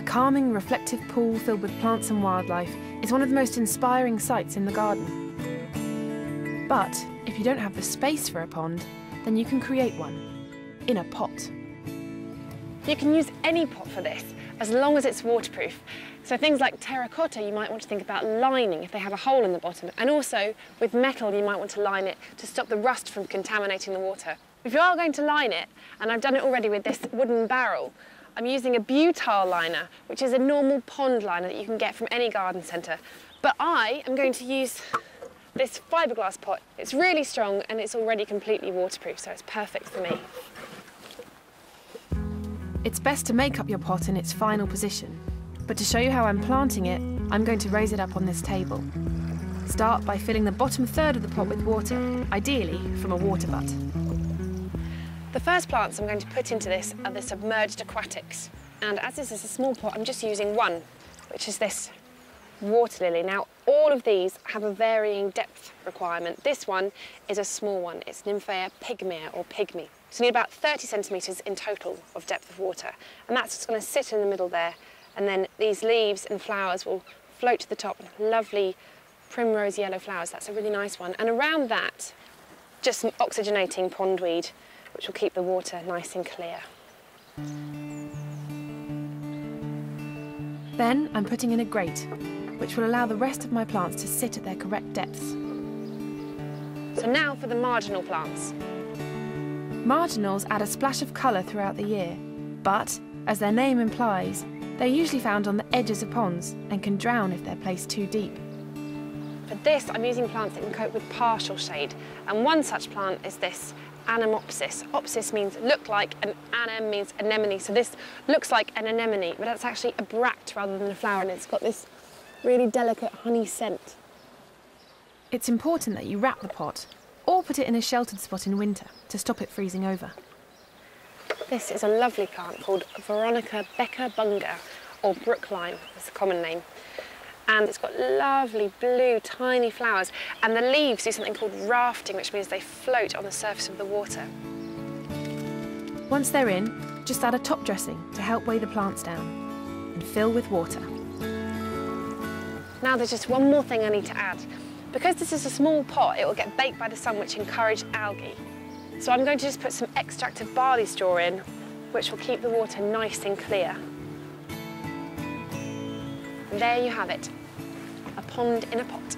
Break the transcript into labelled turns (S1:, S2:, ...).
S1: calming, reflective pool filled with plants and wildlife is one of the most inspiring sights in the garden. But if you don't have the space for a pond, then you can create one in a pot.
S2: You can use any pot for this, as long as it's waterproof. So things like terracotta, you might want to think about lining if they have a hole in the bottom. And also, with metal, you might want to line it to stop the rust from contaminating the water. If you are going to line it, and I've done it already with this wooden barrel, I'm using a butyl liner, which is a normal pond liner that you can get from any garden centre. But I am going to use this fiberglass pot. It's really strong and it's already completely waterproof, so it's perfect for me.
S1: It's best to make up your pot in its final position, but to show you how I'm planting it, I'm going to raise it up on this table. Start by filling the bottom third of the pot with water, ideally from a water butt.
S2: The first plants I'm going to put into this are the submerged aquatics. And as this is a small pot, I'm just using one, which is this water lily. Now, all of these have a varying depth requirement. This one is a small one. It's Nymphaea pygmea or pygmy. So you need about 30 centimetres in total of depth of water. And that's just going to sit in the middle there. And then these leaves and flowers will float to the top. Lovely primrose yellow flowers. That's a really nice one. And around that, just some oxygenating pondweed, which will keep the water nice and clear.
S1: Then I'm putting in a grate, which will allow the rest of my plants to sit at their correct depths.
S2: So now for the marginal plants.
S1: Marginals add a splash of colour throughout the year, but, as their name implies, they're usually found on the edges of ponds and can drown if they're placed too deep.
S2: For this, I'm using plants that can cope with partial shade, and one such plant is this anemopsis. Opsis means look like, and anem means anemone, so this looks like an anemone, but that's actually a bract rather than a flower, and it's got this really delicate honey scent.
S1: It's important that you wrap the pot, or put it in a sheltered spot in winter to stop it freezing over.
S2: This is a lovely plant called Veronica Becker-Bunger, or Brookline is the common name. And it's got lovely blue tiny flowers, and the leaves do something called rafting, which means they float on the surface of the water.
S1: Once they're in, just add a top dressing to help weigh the plants down and fill with water.
S2: Now there's just one more thing I need to add. Because this is a small pot, it will get baked by the sun, which encourage algae. So I'm going to just put some extract of barley straw in, which will keep the water nice and clear. And there you have it, a pond in a pot.